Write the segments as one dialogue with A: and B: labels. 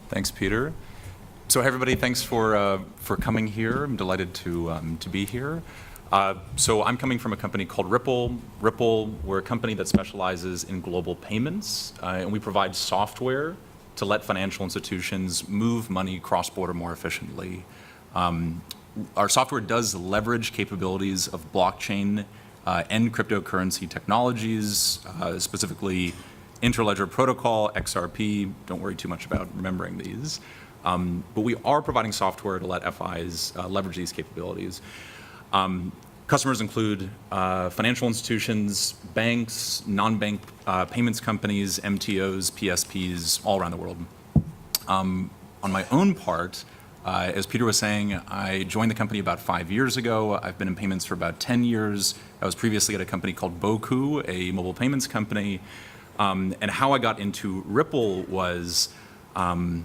A: Thanks, Peter. So, hey, everybody, thanks for coming here. I'm delighted to be here. So I'm coming from a company called Ripple. Ripple, we're a company that specializes in global payments, and we provide software to let financial institutions move money cross-border more efficiently. Our software does leverage capabilities of blockchain and cryptocurrency technologies, specifically Interledger Protocol, XRP. Don't worry too much about remembering these. But we are providing software to let FIs leverage these capabilities. Customers include financial institutions, banks, non-bank payments companies, MTOs, PSPs, all around the world. On my own part, as Peter was saying, I joined the company about 5 years ago. I've been in payments for about 10 years. I was previously at a company called Boku, a mobile payments company. And how I got into Ripple was, I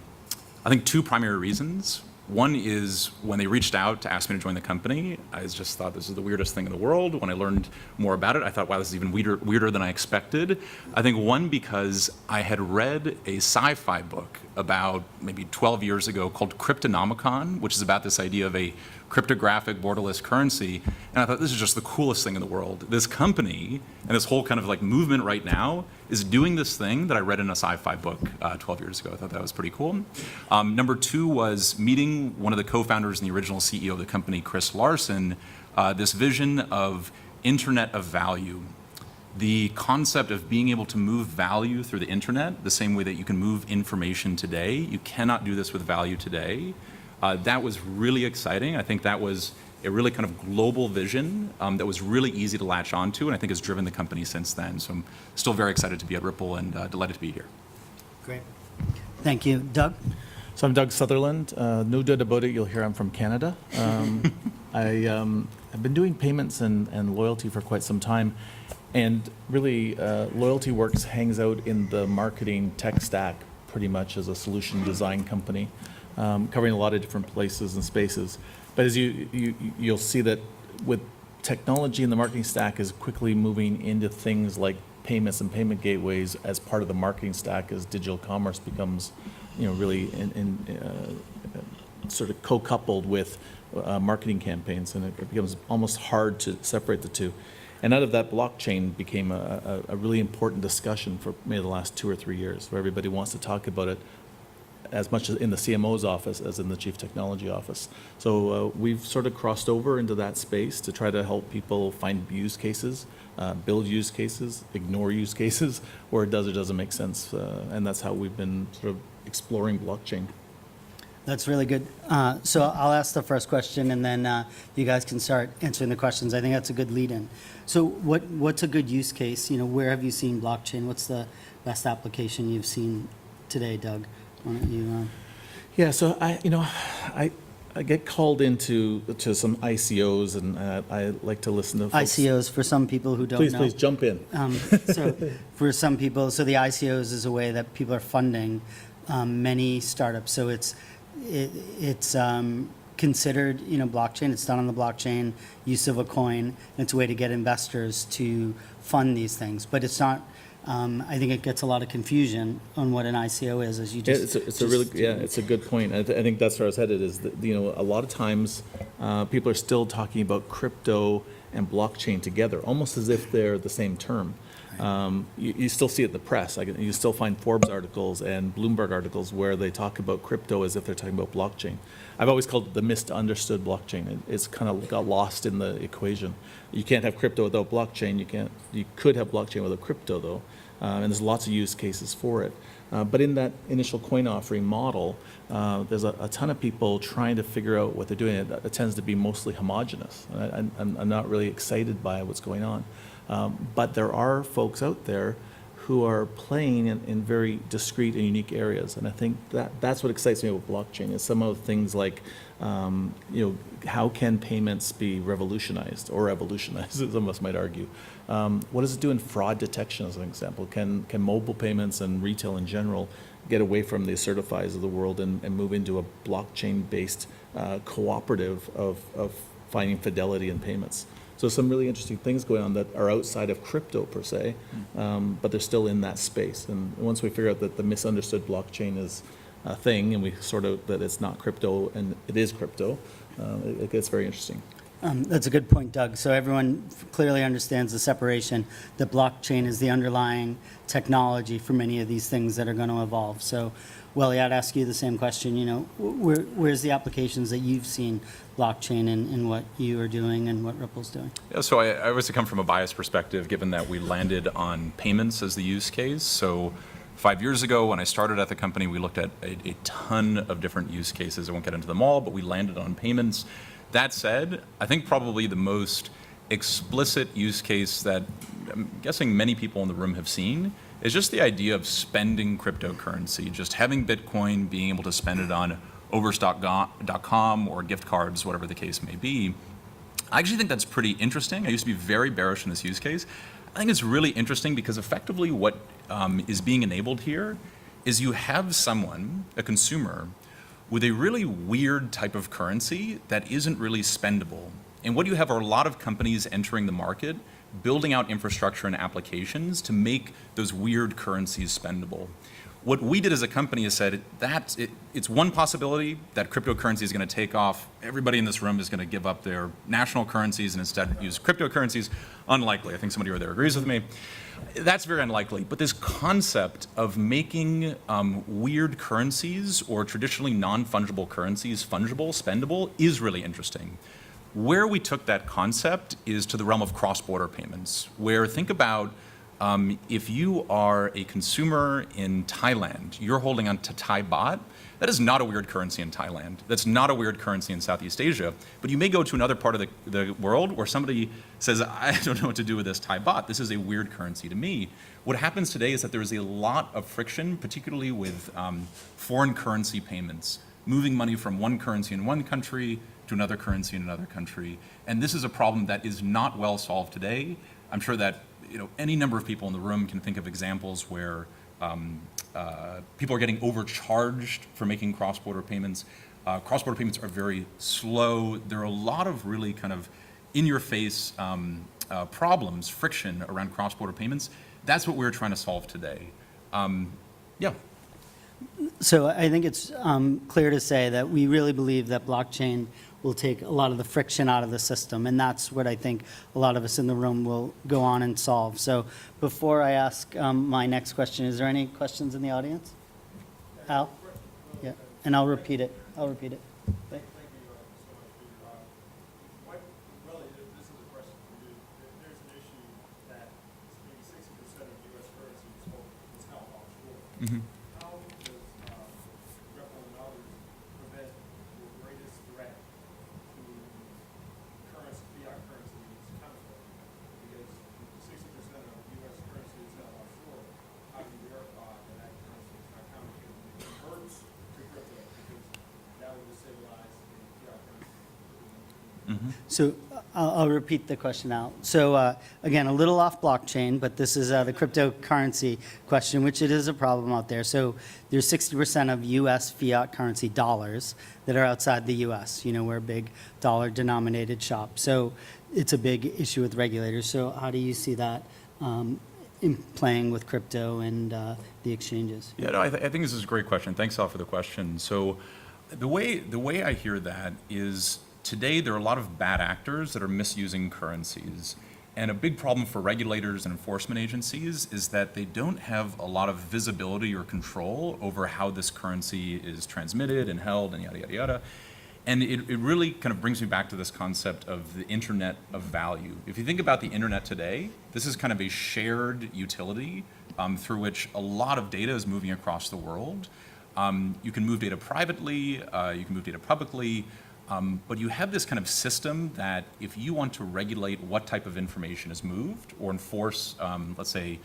A: think, two primary reasons. One is when they reached out to ask me to join the company, I just thought this is the weirdest thing in the world. When I learned more about it, I thought, wow, this is even weirder than I expected. I think one, because I had read a sci-fi book about maybe 12 years ago called Cryptonomicon, which is about this idea of a cryptographic borderless currency. And I thought, this is just the coolest thing in the world. This company and this whole kind of like movement right now is doing this thing that I read in a sci-fi book 12 years ago. I thought that was pretty cool. Number two was meeting one of the co-founders and the original CEO of the company, Chris Larson, this vision of Internet of Value. The concept of being able to move value through the internet, the same way that you can move information today. You cannot do this with value today. That was really exciting. I think that was a really kind of global vision that was really easy to latch onto, and I think has driven the company since then. So I'm still very excited to be at Ripple and delighted to be here.
B: Great. Thank you. Doug?
C: So I'm Doug Sutherland. No doubt about it, you'll hear I'm from Canada. I've been doing payments and loyalty for quite some time. And really, LoyaltyWorks hangs out in the marketing tech stack pretty much as a solution design company, covering a lot of different places and spaces. But as you'll see that with technology in the marketing stack is quickly moving into things like payments and payment gateways as part of the marketing stack as digital commerce becomes, really sort of co-coupled with marketing campaigns, and it becomes almost hard to separate the two. And out of that, blockchain became a really important discussion for maybe the last 2 or 3 years, where everybody wants to talk about it as much as in the CMO's office as in the Chief Technology Office. So we've sort of crossed over into that space to try to help people find use cases, build use cases, ignore use cases, where it does or doesn't make sense. And that's how we've been sort of exploring blockchain.
B: That's really good. So I'll ask the first question, and then you guys can start answering the questions. I think that's a good lead-in. So what's a good use case? Where have you seen blockchain? What's the best application you've seen today, Doug? Why don't you?
C: Yeah. So I get called into some ICOs, and I like to listen to folks.
B: ICOs, for some people who don't know.
C: Please jump in.
B: So for some people, so the ICOs is a way that people are funding many startups. So it's considered, blockchain. It's done on the blockchain, use of a coin. And it's a way to get investors to fund these things. But it's not. I think it gets a lot of confusion on what an ICO is, as you just.
C: It's a good point. I think that's where I was headed. Is that a lot of times people are still talking about crypto and blockchain together, almost as if they're the same term. You still see it in the press. You still find Forbes articles and Bloomberg articles where they talk about crypto as if they're talking about blockchain. I've always called it the misunderstood blockchain. It's kind of got lost in the equation. You can't have crypto without blockchain. You could have blockchain without crypto, though, and there's lots of use cases for it. But in that initial coin offering model, there's a ton of people trying to figure out what they're doing. It tends to be mostly homogenous. I'm not really excited by what's going on. But there are folks out there who are playing in very discrete and unique areas. And I think that's what excites me about blockchain is some of the things like, how can payments be revolutionized or evolutionized, as some of us might argue. What does it do in fraud detection, as an example? Can mobile payments and retail in general get away from the Certifies of the world and move into a blockchain-based cooperative of finding fidelity in payments? So some really interesting things going on that are outside of crypto per se, but they're still in that space. And once we figure out that the misunderstood blockchain is thing, and we sort of, that it's not crypto and it is crypto, it gets very interesting.
B: That's a good point, Doug. So everyone clearly understands the separation, that blockchain is the underlying technology for many of these things that are going to evolve. So, Willie, I'd ask you the same question. Where's the applications that you've seen blockchain in what you are doing and what Ripple's doing?
A: Yeah, so I obviously come from a biased perspective, given that we landed on payments as the use case. So 5 years ago, when I started at the company, we looked at a ton of different use cases. I won't get into them all, but we landed on payments. That said, I think probably the most explicit use case that I'm guessing many people in the room have seen is just the idea of spending cryptocurrency, just having Bitcoin, being able to spend it on overstock.com or gift cards, whatever the case may be. I actually think that's pretty interesting. I used to be very bearish in this use case. I think it's really interesting because effectively what is being enabled here is you have someone, a consumer, with a really weird type of currency that isn't really spendable. And what you have are a lot of companies entering the market, building out infrastructure and applications to make those weird currencies spendable. What we did as a company is said it's one possibility that cryptocurrency is going to take off. Everybody in this room is going to give up their national currencies and instead use cryptocurrencies. Unlikely. I think somebody over there agrees with me. That's very unlikely. But this concept of making weird currencies or traditionally non-fungible currencies fungible, spendable, is really interesting. Where we took that concept is to the realm of cross-border payments, where think about if you are a consumer in Thailand, you're holding on to Thai baht. That is not a weird currency in Thailand. That's not a weird currency in Southeast Asia. But you may go to another part of the world where somebody says, I don't know what to do with this Thai baht. This is a weird currency to me. What happens today is that there is a lot of friction, particularly with foreign currency payments, moving money from one currency in one country to another currency in another country. And this is a problem that is not well solved today. I'm sure that any number of people in the room can think of examples where people are getting overcharged for making cross-border payments. Cross-border payments are very slow. There are a lot of really kind of in-your-face problems, friction around cross-border payments. That's what we're trying to solve today. Yeah.
B: So I think it's clear to say that we really believe that blockchain will take a lot of the friction out of the system, and that's what I think a lot of us in the room will go on and solve. So before I ask my next question, is there any questions in the audience? Al? Yeah, and I'll repeat it.
D: Thank you so much, Peter. Really, this is a question for you. There's an issue that maybe 60% of U.S. currency is held offshore.
A: Mm-hmm.
D: How does Ripple and others prevent the greatest threat to currency, fiat currency counterfeit? Because 60% of U.S. currency is held offshore. How do you verify that that currency is not counterfeit and it converts to crypto? Because that would destabilize the fiat currency.
B: So I'll repeat the question out. So again, a little off blockchain, but this is the cryptocurrency question, which it is a problem out there. So there's 60% of U.S. fiat currency dollars that are outside the U.S. We're a big dollar-denominated shop. So it's a big issue with regulators. So how do you see that in playing with crypto and the exchanges?
A: Yeah, no, I think this is a great question. Thanks, Al, for the question. So the way I hear that is today there are a lot of bad actors that are misusing currencies. And a big problem for regulators and enforcement agencies is that they don't have a lot of visibility or control over how this currency is transmitted and held and yada, yada, yada. And it really kind of brings me back to this concept of the internet of value. If you think about the internet today, this is kind of a shared utility through which a lot of data is moving across the world. You can move data privately, you can move data publicly, but you have this kind of system that if you want to regulate what type of information is moved or enforce, let's say,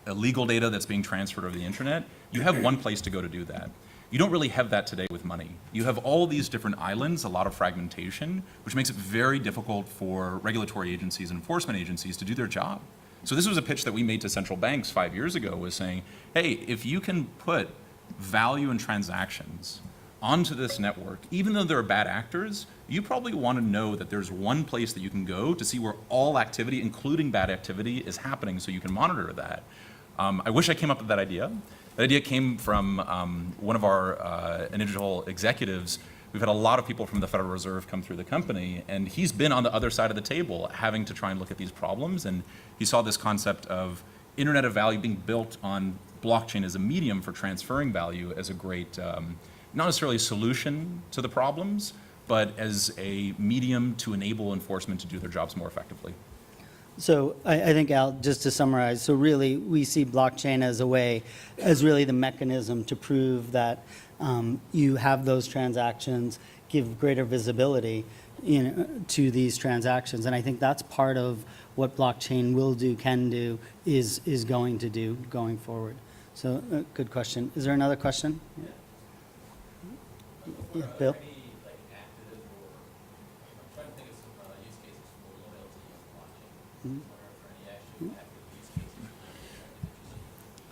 A: illegal data that's being transferred over the internet, you have one place to go to do that. You don't really have that today with money. You have all these different islands, a lot of fragmentation, which makes it very difficult for regulatory agencies and enforcement agencies to do their job. So this was a pitch that we made to central banks 5 years ago, was saying, hey, if you can put value and transactions onto this network, even though there are bad actors, you probably want to know that there's one place that you can go to see where all activity, including bad activity, is happening so you can monitor that. I wish I came up with that idea. That idea came from one of our initial executives. We've had a lot of people from the Federal Reserve come through the company, and he's been on the other side of the table having to try and look at these problems. And he saw this concept of Internet of Value being built on blockchain as a medium for transferring value as a great, not necessarily a solution to the problems, but as a medium to enable enforcement to do their jobs more effectively.
B: So I think, Al, just to summarize, so really we see blockchain as a way, as really the mechanism to prove that you have those transactions, give greater visibility to these transactions. And I think that's part of what blockchain will do, can do, is going to do going forward. So good question. Is there another question? Yeah, Bill?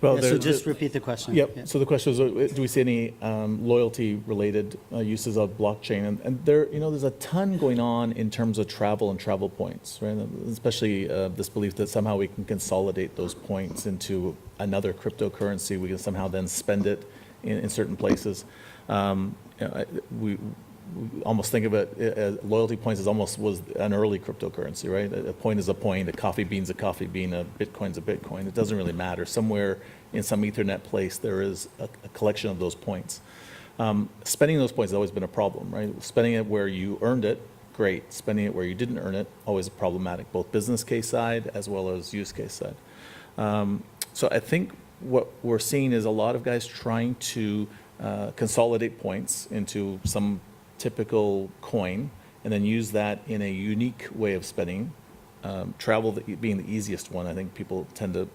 C: Well,
B: Yeah, so just repeat the question.
C: Yep.
B: Yeah.
C: So the question was, do we see any loyalty-related uses of blockchain? And there, there's a ton going on in terms of travel and travel points, right? Especially this belief that somehow we can consolidate those points into another cryptocurrency. We can somehow then spend it in certain places. We almost think of it as loyalty points was an early cryptocurrency, right? A point is a point, a coffee bean's a coffee bean, a bitcoin's a bitcoin. It doesn't really matter. Somewhere in some Ethernet place, there is a collection of those points. Spending those points has always been a problem, right? Spending it where you earned it, great. Spending it where you didn't earn it, always problematic, both business case side as well as use case side. So I think what we're seeing is a lot of guys trying to consolidate points into some typical coin and then use that in a unique way of spending. Travel being the easiest one, I think people tend to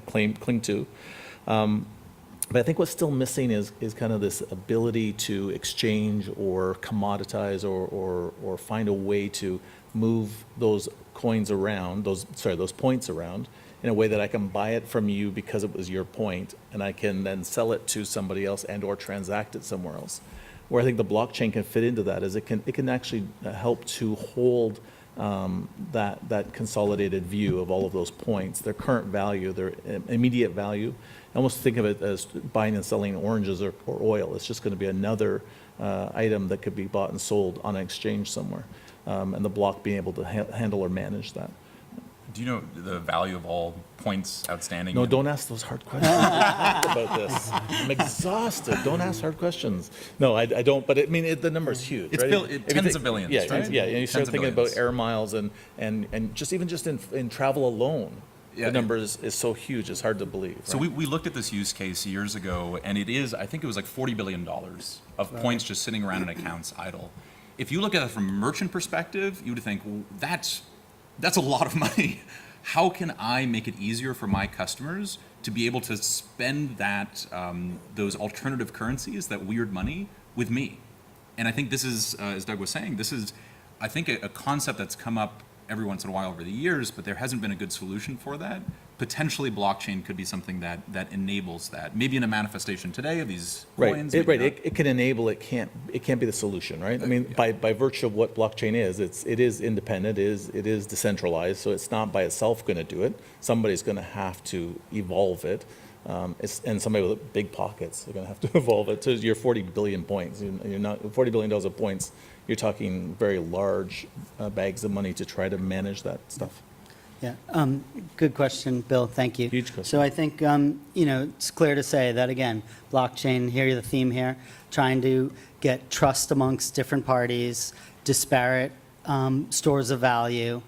C: cling to. But I think what's still missing is kind of this ability to exchange or commoditize or find a way to move those coins around, those points around in a way that I can buy it from you because it was your point, and I can then sell it to somebody else and or transact it somewhere else. Where I think the blockchain can fit into that is it can actually help to hold that consolidated view of all of those points, their current value, their immediate value. I almost think of it as buying and selling oranges or oil. It's just going to be another item that could be bought and sold on an exchange somewhere, and the block being able to handle or manage that.
A: Do you know the value of all points outstanding?
C: No, don't ask those hard questions about this. I'm exhausted. Don't ask hard questions. No, I don't. But I mean, the number is huge.
A: It's
C: right?
A: tens of billions,
C: yeah,
A: right?
C: Yeah, and you start
A: Tens of
C: thinking
A: billions.
C: about air miles and just in travel alone,
A: Yeah,
C: the number is so huge. It's hard to believe.
A: So
C: right?
A: we looked at this use case years ago, and I think it was like $40 billion of points just sitting around in accounts idle. If you look at it from a merchant perspective, you would think, well, that's a lot of money. How can I make it easier for my customers to be able to spend those alternative currencies, that weird money, with me? And I think this is, as Doug was saying, this is, I think, a concept that's come up every once in a while over the years, but there hasn't been a good solution for that. Potentially, blockchain could be something that enables that. Maybe in a manifestation today of these coins.
C: Right,
A: maybe not.
C: It can enable. It can't be the solution, right? I mean, by virtue of what blockchain is, it is independent. It is decentralized. So it's not by itself going to do it. Somebody's going to have to evolve it, and somebody with big pockets are going to have to evolve it to your 40 billion points. You're not $40 billion of points. You're talking very large bags of money to try to manage that stuff.
B: Yeah, good question, Bill, thank you.
C: Huge question.
B: So I think, it's clear to say that, again, blockchain, hear the theme here, trying to get trust amongst different parties, disparate stores of value,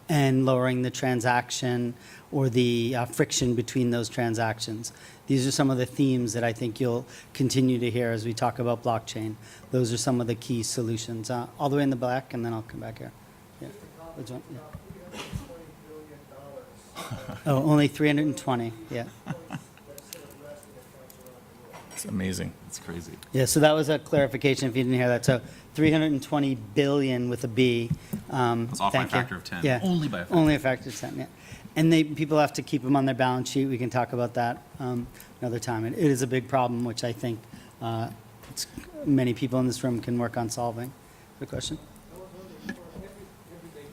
B: and lowering the transaction or the friction between those transactions. These are some of the themes that I think you'll continue to hear as we talk about blockchain. Those are some of the key solutions. All the way in the back, and then I'll come back here. Yeah. Which one? Yeah. Oh, only 320, yeah.
C: It's amazing.
A: It's crazy.
B: Yeah, so that was a clarification if you didn't hear that. So 320 billion with a B.
A: It's off by a
B: Thank you.
A: factor of 10.
B: Yeah.
A: Only by a factor.
B: Only a factor of 10, yeah. And people have to keep them on their balance sheet. We can talk about that another time. It is a big problem, which I think many people in this room can work on solving. Good question?
E: Everyday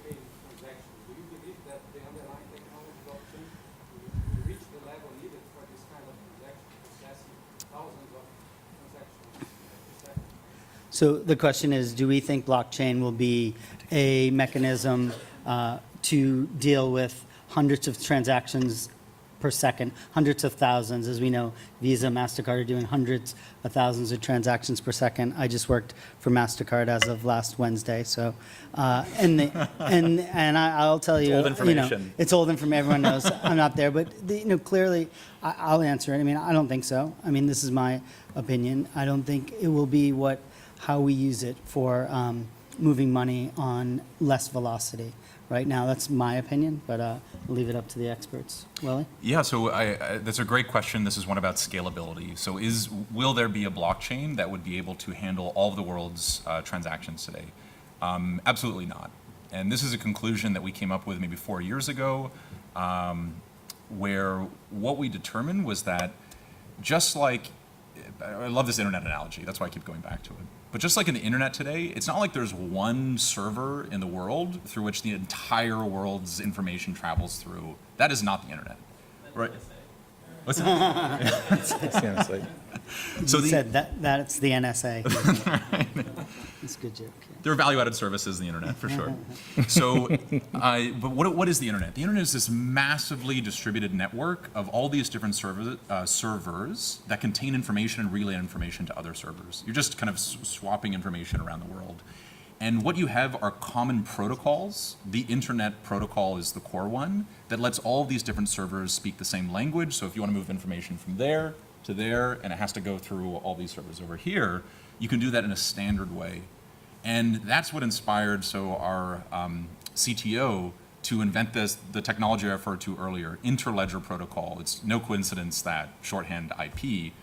E: payment transactions, do you believe that the underlying technology blockchain will reach the level needed for this kind of transaction processing
B: So the question is, do we think blockchain will be a mechanism to deal with hundreds of transactions per second, hundreds of thousands? As we know, Visa, MasterCard are doing hundreds of thousands of transactions per second. I just worked for MasterCard as of last Wednesday, so, I'll tell you.
A: old
B: You know,
A: information.
B: it's old information, everyone knows I'm not there, but, clearly, I'll answer it. I mean, I don't think so. I mean, this is my opinion. I don't think it will be how we use it for moving money on less velocity. Right now, that's my opinion, but I'll leave it up to the experts. Willie?
A: Yeah, so that's a great question. This is one about scalability. So will there be a blockchain that would be able to handle all of the world's transactions today? Absolutely not. And this is a conclusion that we came up with maybe 4 years ago, where what we determined was that just like, I love this internet analogy, that's why I keep going back to it. But just like in the internet today, it's not like there's one server in the world through which the entire world's information travels through. That is not the internet, right? What's that?
C: It's the NSA.
A: So
B: You
A: the-
B: said that's the NSA. It's a good joke. Yeah.
A: There are value-added services in the internet, for sure. So, but what is the internet? The internet is this massively distributed network of all these different servers that contain information and relay information to other servers. You're just kind of swapping information around the world. And what you have are common protocols. The internet protocol is the core one that lets all these different servers speak the same language. So if you want to move information from there to there, and it has to go through all these servers over here, you can do that in a standard way. And that's what inspired our CTO to invent the technology I referred to earlier, interledger protocol. It's no coincidence that shorthand IP,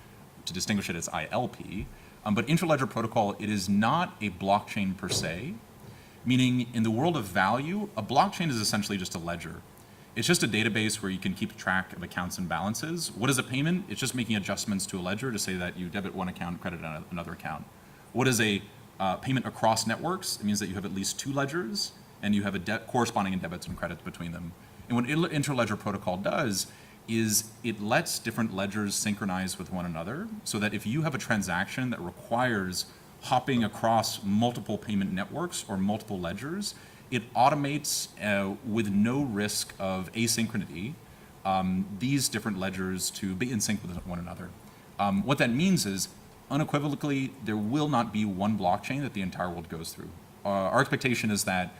A: to distinguish it as ILP, but interledger protocol, it is not a blockchain per se, meaning in the world of value, a blockchain is essentially just a ledger. It's just a database where you can keep track of accounts and balances. What is a payment? It's just making adjustments to a ledger to say that you debit one account, credit another account. What is a payment across networks? It means that you have at least two ledgers and you have a corresponding in debits and credits between them. And what interledger protocol does is it lets different ledgers synchronize with one another so that if you have a transaction that requires hopping across multiple payment networks or multiple ledgers, it automates with no risk of asynchrony these different ledgers to be in sync with one another. What that means is unequivocally, there will not be one blockchain that the entire world goes through. Our expectation is that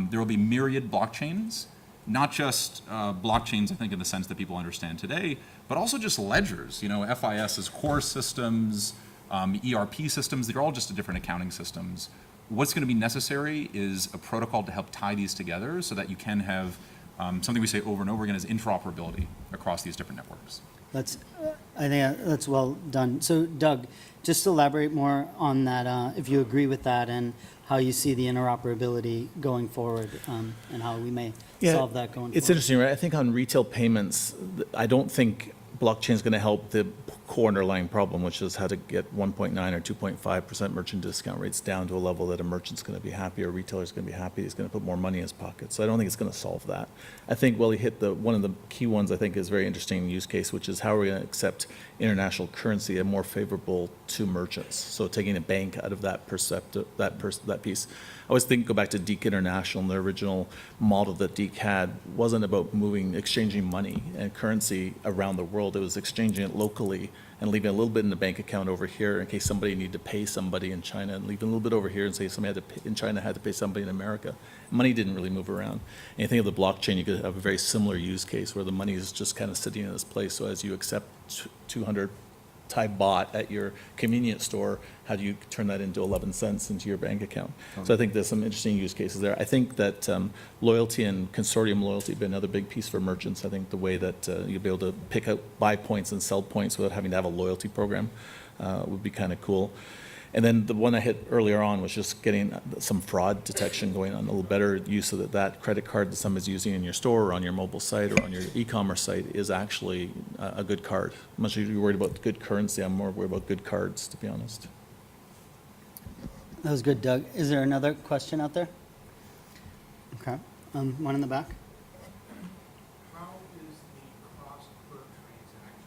A: there will be myriad blockchains, not just blockchains, I think, in the sense that people understand today, but also just ledgers. FIS is core systems, ERP systems, they're all just different accounting systems. What's going to be necessary is a protocol to help tie these together so that you can have something we say over and over again is interoperability across these different networks.
B: I think that's well done. So Doug, just elaborate more on that, if you agree with that and how you see the interoperability going forward and how we may solve that going forward.
C: It's interesting, right? I think on retail payments, I don't think blockchain is going to help the core underlying problem, which is how to get 1.9 or 2.5% merchant discount rates down to a level that a merchant's going to be happy or a retailer's going to be happy. He's going to put more money in his pocket. So I don't think it's going to solve that. I think, well, he hit one of the key ones I think is very interesting use case, which is how are we going to accept international currency and more favorable to merchants. So taking a bank out of that piece. I always think, go back to Deke International, and the original model that Deke had wasn't about exchanging money and currency around the world. It was exchanging it locally and leaving a little bit in the bank account over here in case somebody needed to pay somebody in China, and leaving a little bit over here and say somebody in China had to pay somebody in America. Money didn't really move around. And you think of the blockchain, you could have a very similar use case where the money is just kind of sitting in this place. So as you accept 200 Thai baht at your convenience store, how do you turn that into 11 cents into your bank account? So I think there's some interesting use cases there. I think that loyalty and consortium loyalty have been another big piece for merchants. I think the way that you'll be able to buy points and sell points without having to have a loyalty program would be kind of cool. And then the one I hit earlier on was just getting some fraud detection going on, a little better use of that credit card that somebody's using in your store or on your mobile site or on your e-commerce site is actually a good card. I'm not sure you're worried about good currency. I'm more worried about good cards, to be honest.
B: That was good, Doug. Is there another question out there? Okay. One in the back?
F: How is the cost per transaction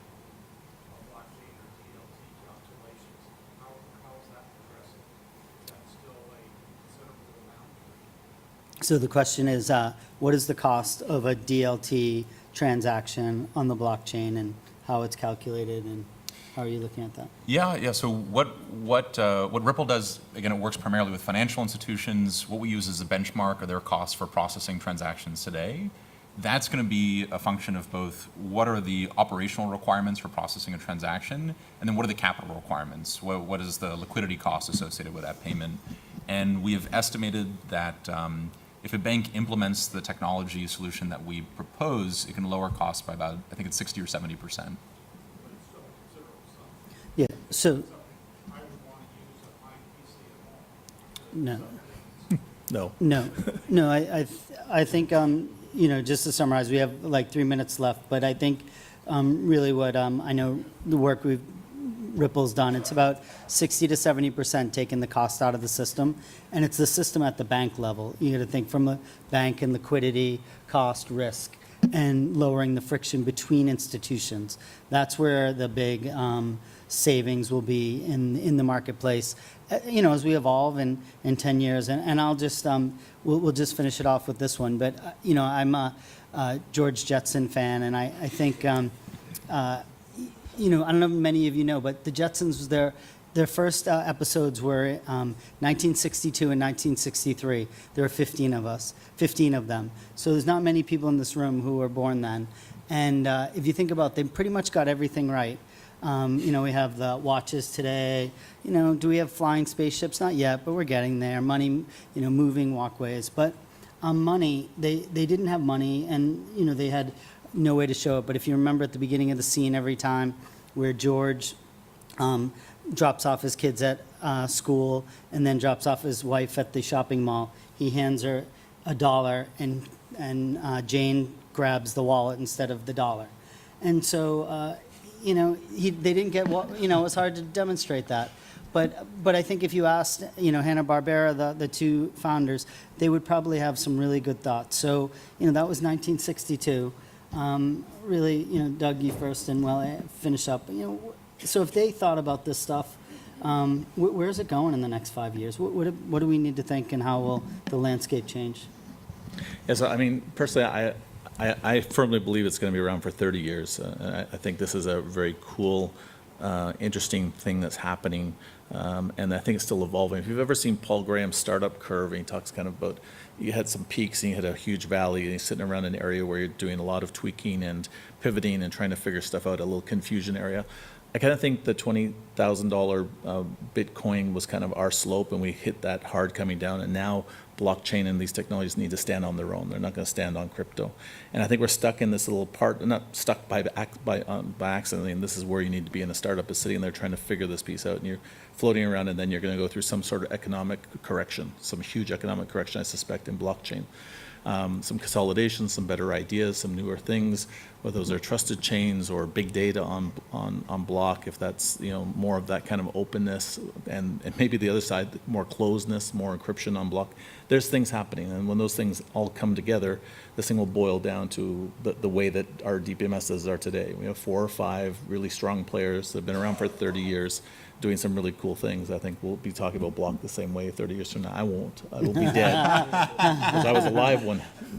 F: of blockchain or DLT calculations? How is that progressing?
B: So the question is, what is the cost of a DLT transaction on the blockchain and how it's calculated, and how are you looking at that?
A: Yeah. So what Ripple does, again, it works primarily with financial institutions. What we use as a benchmark are their costs for processing transactions today. That's going to be a function of both what are the operational requirements for processing a transaction, and then what are the capital requirements? What is the liquidity cost associated with that payment? And we have estimated that if a bank implements the technology solution that we propose, it can lower costs by about, I think it's 60 or 70%.
F: But it's still a considerable sum.
B: Yeah, so,
F: I would want to use a MPC at home.
B: no, I think, just to summarize, we have like 3 minutes left, but I think really what I know the work Ripple's done, it's about 60 to 70% taking the cost out of the system, and it's the system at the bank level. You got to think from a bank and liquidity, cost, risk, and lowering the friction between institutions. That's where the big savings will be in the marketplace, as we evolve in 10 years. And I'll just, we'll just finish it off with this one. But, I'm a George Jetson fan, and I think, I don't know if many of you know, but the Jetsons, their first episodes were 1962 and 1963. There were 15 of them. So there's not many people in this room who were born then. And if you think about it, they pretty much got everything right. We have the watches today. Do we have flying spaceships? Not yet, but we're getting there. Money, moving walkways. But money, they didn't have money, and they had no way to show it. But if you remember at the beginning of the scene, every time where George drops off his kids at school and then drops off his wife at the shopping mall, he hands her $1, and Jane grabs the wallet instead of the dollar. And so, they didn't get it was hard to demonstrate that. But I think if you asked, Hanna-Barbera, the two founders, they would probably have some really good thoughts. So, that was 1962. Really, Doug, you first, and I finish up. So if they thought about this stuff, where's it going in the next 5 years? What do we need to think, and how will the landscape change?
C: Yeah, so I mean, personally, I firmly believe it's going to be around for 30 years. I think this is a very cool, interesting thing that's happening, and I think it's still evolving. If you've ever seen Paul Graham's startup curve, and he talks kind of about you had some peaks and you had a huge valley, and you're sitting around an area where you're doing a lot of tweaking and pivoting and trying to figure stuff out, a little confusion area. I kind of think the $20,000 Bitcoin was kind of our slope, and we hit that hard coming down, and now blockchain and these technologies need to stand on their own. They're not going to stand on crypto. And I think we're stuck in this little part, not stuck by accident, and this is where you need to be in a startup, is sitting there trying to figure this piece out, and you're floating around, and then you're going to go through some sort of economic correction, some huge economic correction, I suspect, in blockchain. Some consolidation, some better ideas, some newer things, whether those are trusted chains or big data on block, if that's more of that kind of openness, and maybe the other side, more closedness, more encryption on block. There's things happening, and when those things all come together, this thing will boil down to the way that our DPMSs are today. We have 4 or 5 really strong players that have been around for 30 years, doing some really cool things. I think we'll be talking about block the same way 30 years from now. I won't. I will be dead. Because I was alive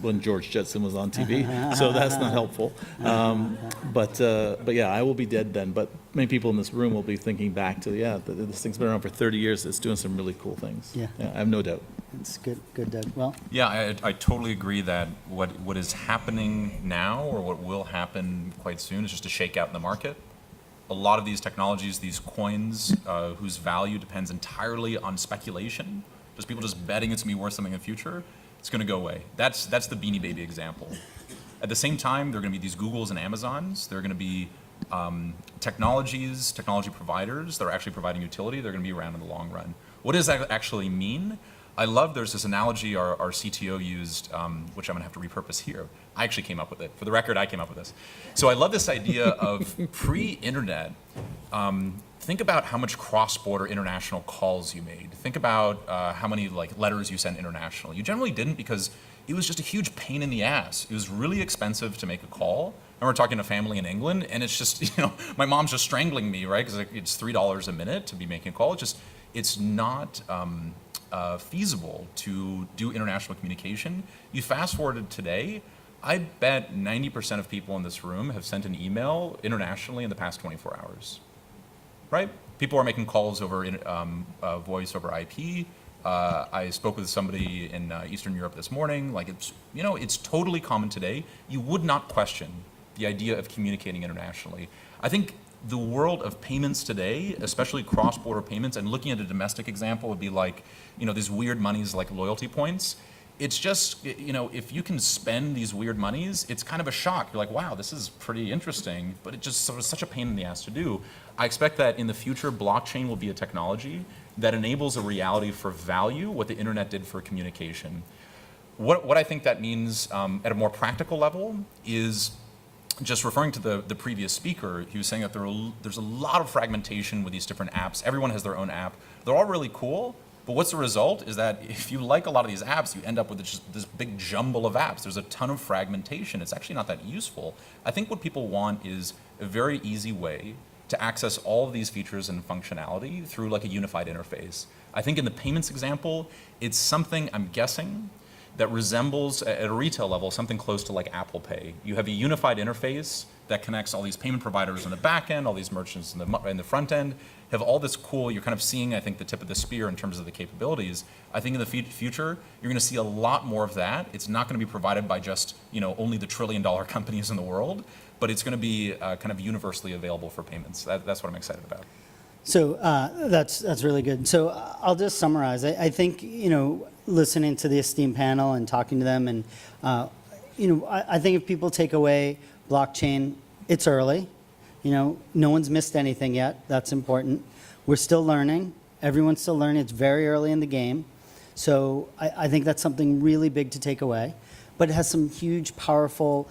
C: when George Jetson was on TV, so that's not helpful. But yeah, I will be dead then. But many people in this room will be thinking back to, this thing's been around for 30 years. It's doing some really cool things.
B: Yeah.
C: I have no doubt.
B: It's good, Doug. Well,
A: Yeah, I totally agree that what is happening now, or what will happen quite soon, is just a shakeout in the market. A lot of these technologies, these coins, whose value depends entirely on speculation, just people just betting it's going to be worth something in the future, it's going to go away. That's the Beanie Baby example. At the same time, there are going to be these Googles and Amazons. There are going to be technology providers that are actually providing utility. They're going to be around in the long run. What does that actually mean? I love, there's this analogy our CTO used, which I'm going to have to repurpose here. I actually came up with it. For the record, I came up with this. So I love this idea of pre-internet. Think about how much cross-border international calls you made. Think about how many letters you sent internationally. You generally didn't, because it was just a huge pain in the ass. It was really expensive to make a call. I remember talking to family in England, and it's just, my mom's just strangling me, right? Because it's $3 a minute to be making a call. It's not feasible to do international communication. You fast forwarded today, I bet 90% of people in this room have sent an email internationally in the past 24 hours, right? People are making calls over voice over IP. I spoke with somebody in Eastern Europe this morning. Like it's totally common today. You would not question the idea of communicating internationally. I think the world of payments today, especially cross-border payments, and looking at a domestic example would be like, these weird monies like loyalty points. It's just, if you can spend these weird monies, it's kind of a shock. You're like, wow, this is pretty interesting, but it just was such a pain in the ass to do. I expect that in the future, blockchain will be a technology that enables a reality for value, what the internet did for communication. What I think that means at a more practical level is just referring to the previous speaker. He was saying that there's a lot of fragmentation with these different apps. Everyone has their own app. They're all really cool, but what's the result is that if you like a lot of these apps, you end up with just this big jumble of apps. There's a ton of fragmentation. It's actually not that useful. I think what people want is a very easy way to access all of these features and functionality through like a unified interface. I think in the payments example, it's something, I'm guessing, that resembles, at a retail level, something close to like Apple Pay. You have a unified interface that connects all these payment providers in the back end, all these merchants in the front end, have all this cool, you're kind of seeing, I think, the tip of the spear in terms of the capabilities. I think in the future, you're gonna see a lot more of that. It's not gonna be provided by just, only the trillion-dollar companies in the world, but it's gonna be kind of universally available for payments. That's what I'm excited about.
B: So that's really good. So I'll just summarize. I think, listening to the esteemed panel and talking to them, and I think if people take away blockchain, it's early. No one's missed anything yet. That's important. We're still learning. Everyone's still learning. It's very early in the game. So I think that's something really big to take away. But it has some huge, powerful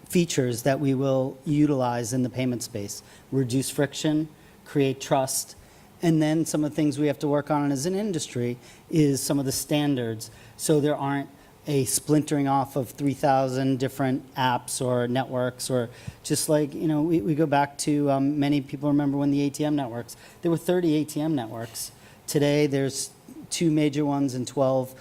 B: features that we will utilize in the payment space. Reduce friction, create trust, and then some of the things we have to work on as an industry is some of the standards, so there aren't a splintering off of 3,000 different apps or networks, or just like, we go back to, many people remember when the ATM networks, there were 30 ATM networks. Today, there's 2 major ones and 12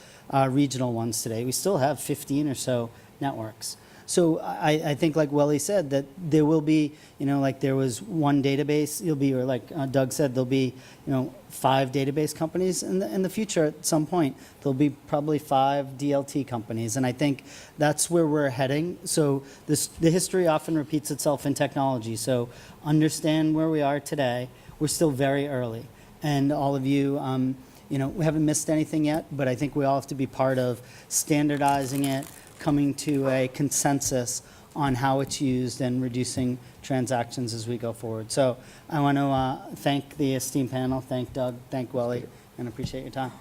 B: regional ones today. We still have 15 or so networks. So I think, like Welly said, that there will be, like there was one database, or like Doug said, there'll be, 5 database companies. In the future, at some point, there'll be probably 5 DLT companies. And I think that's where we're heading. So the history often repeats itself in technology. So understand where we are today. We're still very early. And all of you, we haven't missed anything yet, but I think we all have to be part of standardizing it, coming to a consensus on how it's used, and reducing transactions as we go forward. So I want to thank the esteemed panel, thank Doug, thank Welly, and appreciate your time.